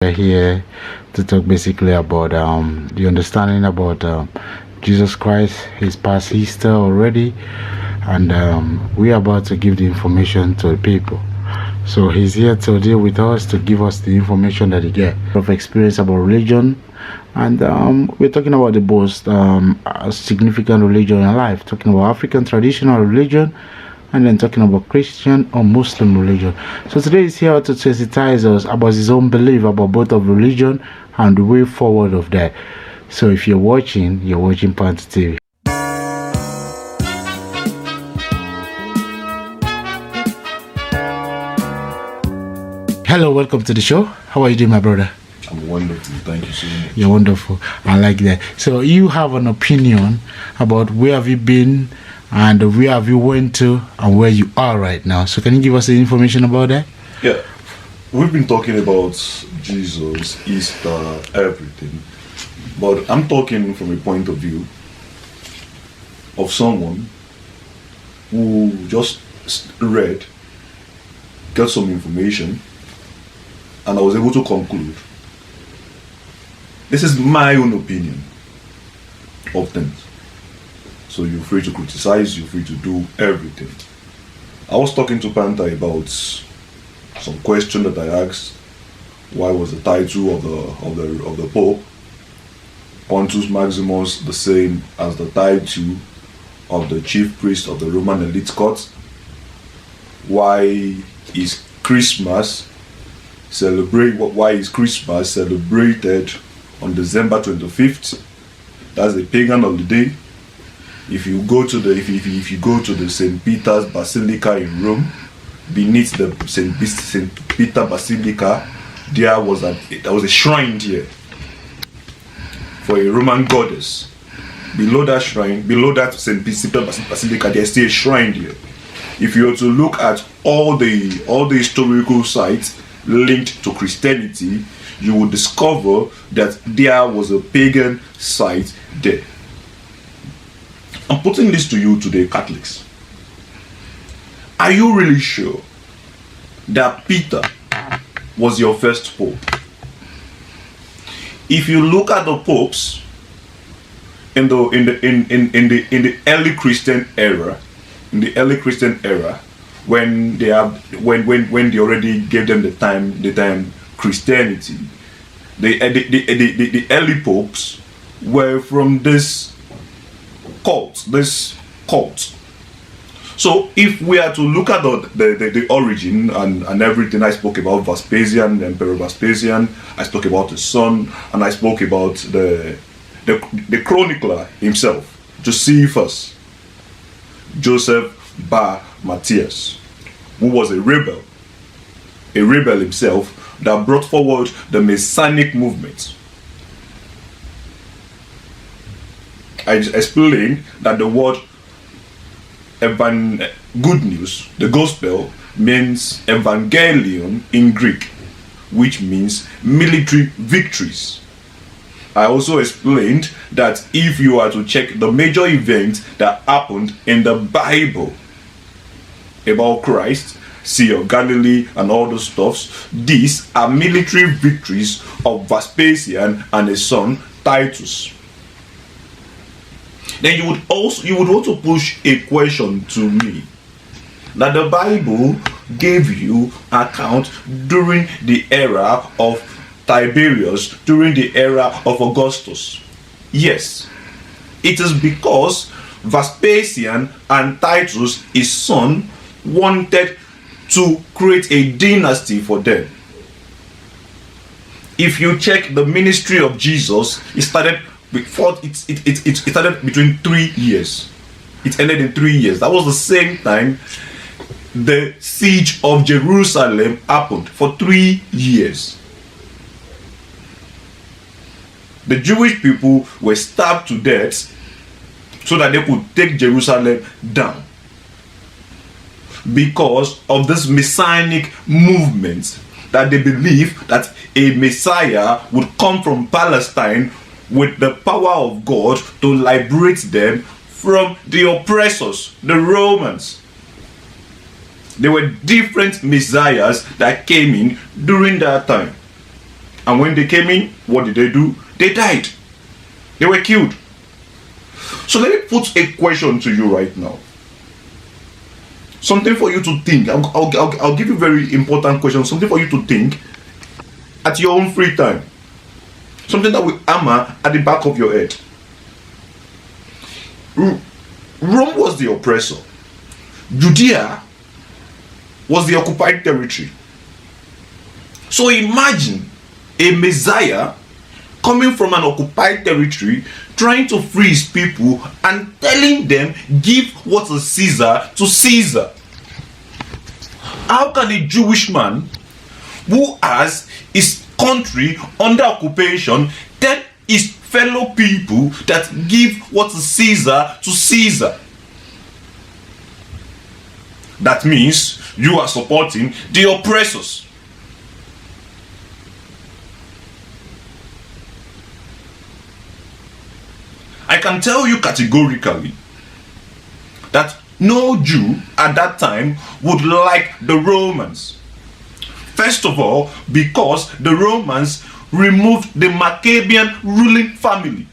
We're here to talk basically about the understanding about Jesus Christ, his past history already, and we're about to give the information to the people. So he's here to deal with us, to give us the information that he get of experience about religion, and we're talking about the most significant religion in life, talking about African traditional religion, and then talking about Christian or Muslim religion. So today is here to sensitize us about his own belief about both of religion and the way forward of that. So if you're watching Panther TV. Hello, welcome to the show. How are you doing, my brother? I'm wonderful. Thank you so much. You're wonderful. I like that. So you have an opinion about where have you been and where have you went to and where you are right now. So can you give us the information about that? Yeah. We've been talking about Jesus, Easter, everything. But I'm talking from a point of view of someone who just read, got some information, and I was able to conclude. This is my own opinion of things. So you're free to criticize, you're free to do everything. I was talking to Panther about some question that I asked. Why was the title of the Pope, Pontius Maximus, the same as the title of the chief priest of the Roman elite court? Why is Christmas celebrated on December 25th? That's a pagan holiday. If you go to the St. Peter's Basilica in Rome, beneath the St. Peter Basilica, there was a shrine there for a Roman goddess. Below that shrine, below that St. Peter Basilica, there's still a shrine there. If you were to look at all the historical sites linked to Christianity, you will discover that there was a pagan site there. I'm putting this to you today, Catholics. Are you really sure that Peter was your first pope? If you look at the popes in the early Christian era, when they already gave them the time Christianity, the early popes were from this cult. So if we are to look at the origin and everything, I spoke about Vespasian, Emperor Vespasian, I spoke about his son, and I spoke about the chronicler himself, Josephus, Joseph Bar Matthias, who was a rebel himself that brought forward the Messianic movement. I explained that the word good news, the gospel, means evangelion in Greek, which means military victories. I also explained that if you are to check the major events that happened in the Bible about Christ, Sea of Galilee and all those stuffs, these are military victories of Vespasian and his son Titus. Then you would also push a question to me that the Bible gave you account during the era of Tiberius, during the era of Augustus. Yes, it is because Vespasian and Titus, his son, wanted to create a dynasty for them. If you check the ministry of Jesus, it started between 3 years. It ended in 3 years. That was the same time the siege of Jerusalem happened, for 3 years. The Jewish people were stabbed to death so that they could take Jerusalem down, because of this messianic movement, that they believe that a Messiah would come from Palestine with the power of God to liberate them from the oppressors, the Romans. There were different messiahs that came in during that time. And when they came in, what did they do? They died. They were killed. So let me put a question to you right now. Something for you to think. I'll give you a very important question. Something for you to think at your own free time. Something that will hammer at the back of your head. Rome was the oppressor. Judea was the occupied territory. So imagine a Messiah coming from an occupied territory, trying to free his people and telling them, give what is Caesar to Caesar. How can a Jewish man who has his country under occupation tell his fellow people that give what is Caesar to Caesar? That means you are supporting the oppressors. I can tell you categorically that no Jew at that time would like the Romans. First of all, because the Romans removed the Maccabean ruling family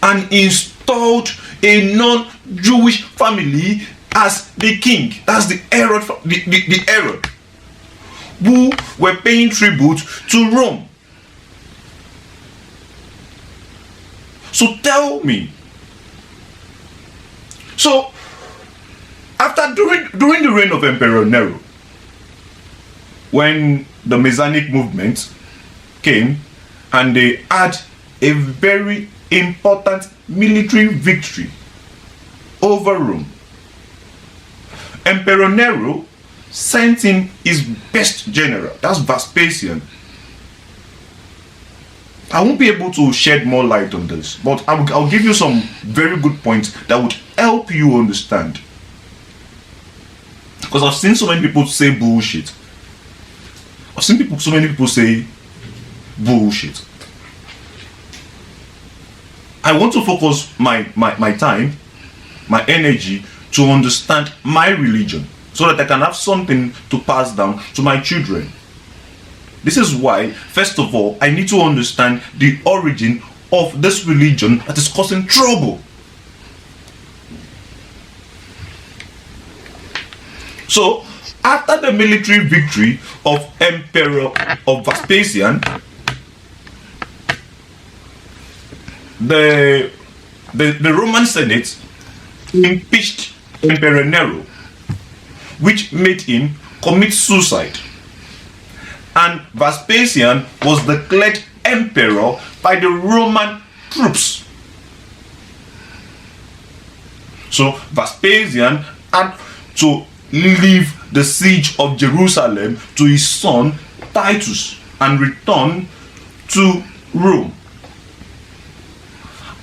and installed a non-Jewish family as the king. That's the Herod, the Herod, who were paying tribute to Rome. So tell me. So after during the reign of Emperor Nero, when the Messianic movement came and they had a very important military victory over Rome, Emperor Nero sent in his best general, that's Vespasian. I won't be able to shed more light on this, but I'll give you some very good points that would help you understand. Because I've seen so many people say bullshit. I've seen so many people say bullshit. I want to focus my time, my energy to understand my religion so that I can have something to pass down to my children. This is why, first of all, I need to understand the origin of this religion that is causing trouble. So, after the military victory of Emperor Vespasian, the Roman Senate impeached Emperor Nero, which made him commit suicide. And Vespasian was declared emperor by the Roman troops. So Vespasian had to leave the siege of Jerusalem to his son Titus and return to Rome.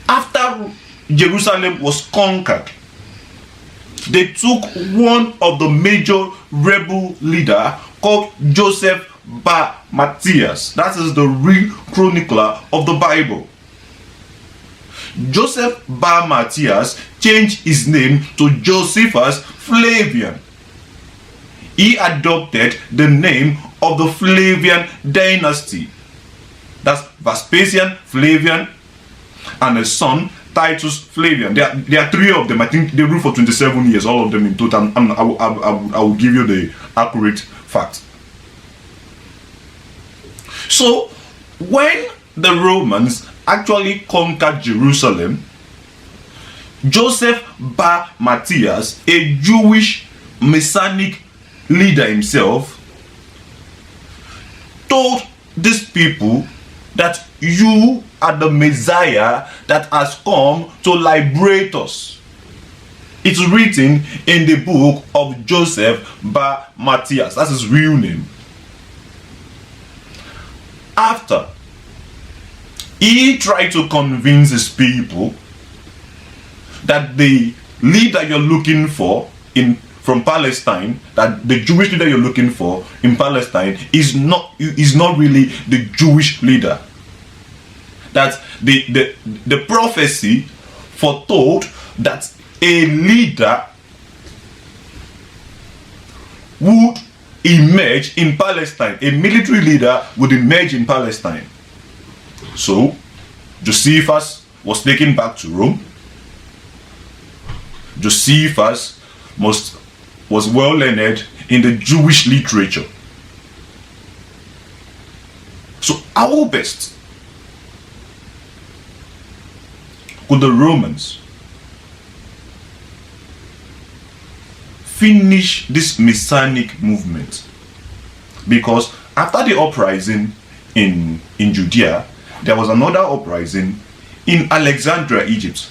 After Jerusalem was conquered, they took one of the major rebel leader called Joseph Bar Matthias. That is the real chronicler of the Bible. Joseph Bar Matthias changed his name to Josephus Flavian. He adopted the name of the Flavian dynasty. That's Vespasian, Flavian, and his son Titus Flavian. There are three of them. I think they ruled for 27 years, all of them in total. I will give you the accurate fact. So, when the Romans actually conquered Jerusalem, Joseph Bar Matthias, a Jewish Messianic leader himself, told these people that you are the Messiah that has come to liberate us. It's written in the book of Joseph Bar Matthias. That's his real name. After he tried to convince his people that the leader you're looking for from Palestine, that the Jewish leader you're looking for in Palestine is not really the Jewish leader. That the prophecy foretold that a leader would emerge in Palestine. A military leader would emerge in Palestine. So, Josephus was taken back to Rome. Josephus was well learned in the Jewish literature. So, how best could the Romans finish this Messianic movement? Because after the uprising in Judea, there was another uprising in Alexandria, Egypt,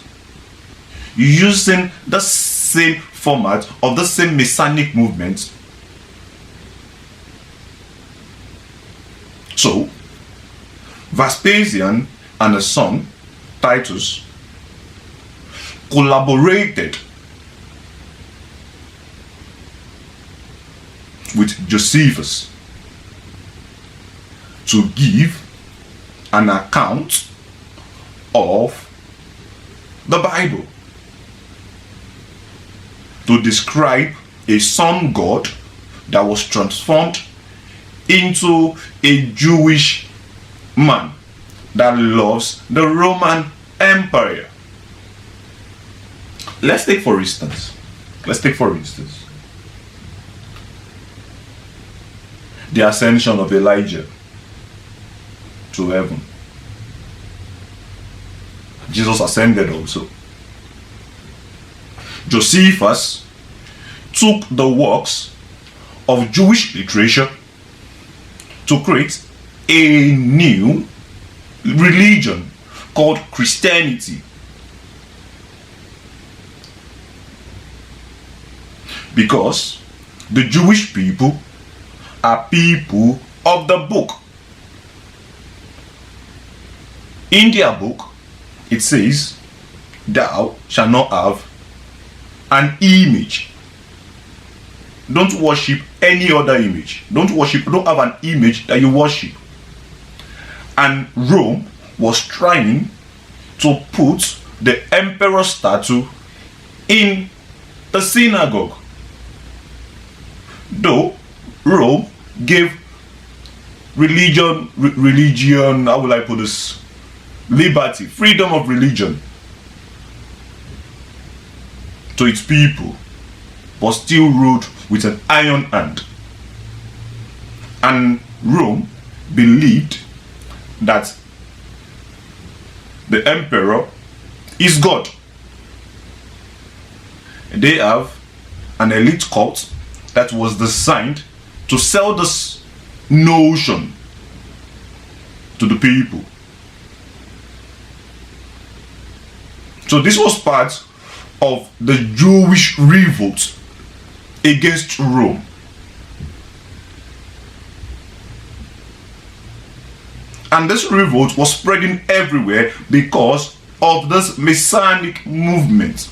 using the same format of the same Messianic movement. So, Vespasian and his son, Titus, collaborated with Josephus to give an account of the Bible, to describe a sun god that was transformed into a Jewish man that loves the Roman Empire. Let's take for instance the ascension of Elijah to heaven. Jesus ascended also. Josephus took the works of Jewish literature to create a new religion called Christianity. Because the Jewish people are people of the book. In their book, it says, "Thou shalt not have an image." Don't worship any other image. Don't have an image that you worship. And Rome was trying to put the emperor statue in the synagogue. Though Rome gave religion, how will I put this? Liberty, freedom of religion to its people, but still ruled with an iron hand. And Rome believed that the emperor is God. They have an elite cult that was designed to sell this notion to the people. So this was part of the Jewish revolt against Rome. And this revolt was spreading everywhere because of this Messianic movement.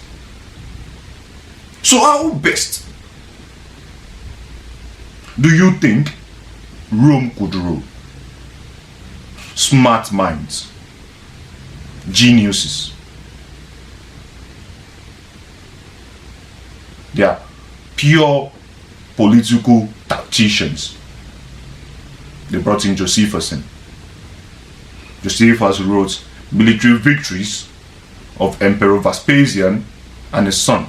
So how best do you think Rome could rule? Smart minds, geniuses. They are pure political tacticians. They brought in Josephus in. Josephus wrote military victories of Emperor Vespasian and his son.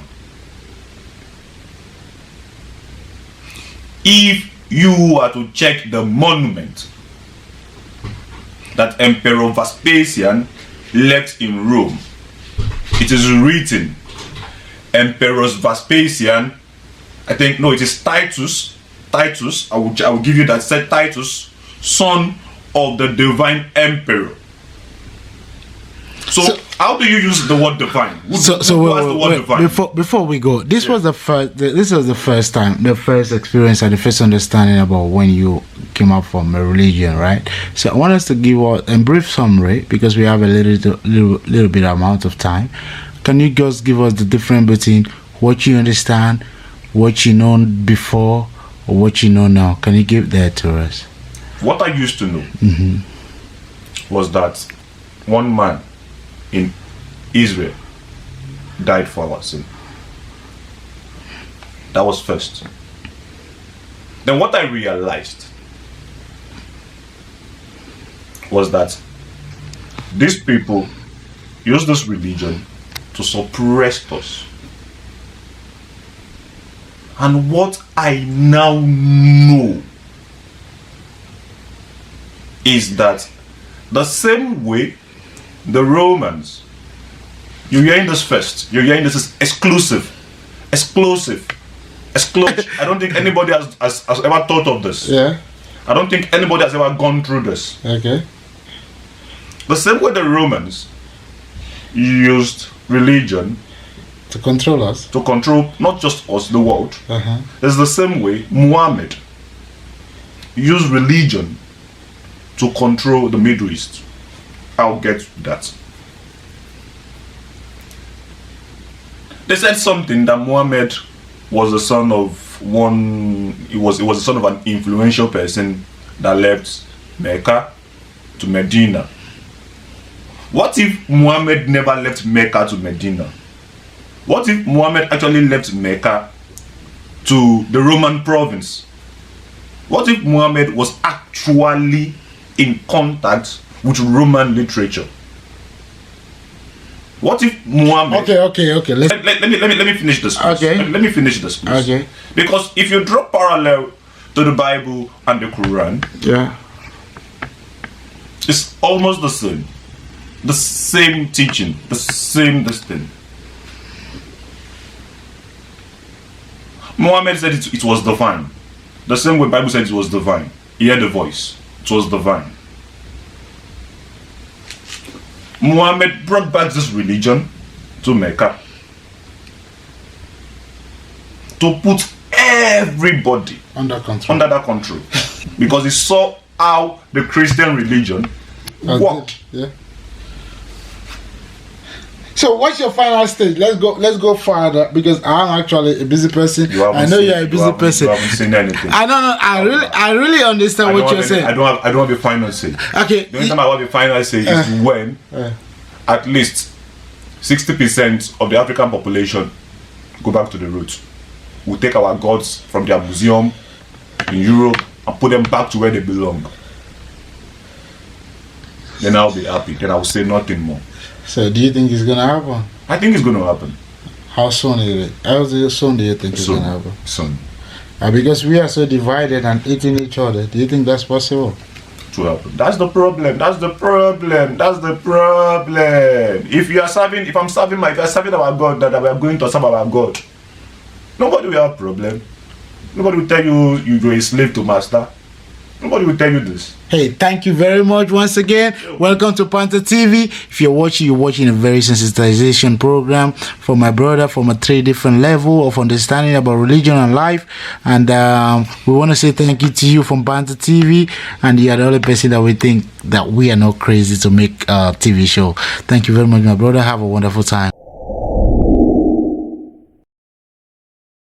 If you are to check the monument that Emperor Vespasian left in Rome, it is written Emperor Vespasian, it is Titus, I will give you that, said Titus, son of the divine emperor. So how do you use the word divine? Divine? Before we go, this was the first time, the first experience and the first understanding about when you came up from a religion, right? So I want us to give a brief summary because we have a little bit amount of time. Can you just give us the difference between what you understand, what you know before, or what you know now? Can you give that to us? What I used to know was that one man in Israel died for our sin. That was first. Then what I realized was that these people use this religion to suppress us. And what I now know is that the same way the Romans, you're hearing this first, you're hearing this is exclusive. I don't think anybody has ever thought of this. Yeah. I don't think anybody has ever gone through this. Okay. The same way the Romans used religion To control us. to control not just us, the world. Uh-huh. It's the same way Muhammad used religion to control the Middle East. I'll get to that. They said something that Muhammad was the son of he was the son of an influential person that left Mecca to Medina. What if Muhammad never left Mecca to Medina? What if Muhammad actually left Mecca to the Roman province? What if Muhammad was actually in contact with Roman literature? What if Muhammad... Okay. Let me finish this. Please. Okay. Let me finish this. Please. Okay. Because if you draw parallel to the Bible and the Quran, Yeah. it's almost the same. The same teaching, the same this thing. Muhammad said it was divine. The same way Bible said it was divine. He heard the voice. It was divine. Muhammad brought back this religion to Mecca to put everybody Under control. under that control because he saw how the Christian religion worked. Yeah. So what's your final stage? Let's go further because I'm actually a busy person. I know you're a busy person. You haven't seen anything. I really understand what you're saying. I don't have a final say. Okay. The only time I have a final say is when at least 60% of the African population go back to the roots. We take our gods from their museum in Europe and put them back to where they belong. Then I'll be happy. Then I'll say nothing more. So do you think it's gonna happen? I think it's going to happen. How soon is it? How soon do you think it's gonna happen? Soon. Because we are so divided and eating each other. Do you think that's possible? To happen. That's the problem. If I'm serving our God, that we are going to serve our God, nobody will have problem. Nobody will tell you you're a slave to master. Nobody will tell you this. Hey, thank you very much once again. Welcome to Panther TV. If you're watching a very sensitization program for my brother from a 3 different level of understanding about religion and life. And we want to say thank you to you from Panther TV. And you are the only person that we think that we are not crazy to make a TV show. Thank you very much, my brother. Have a wonderful time.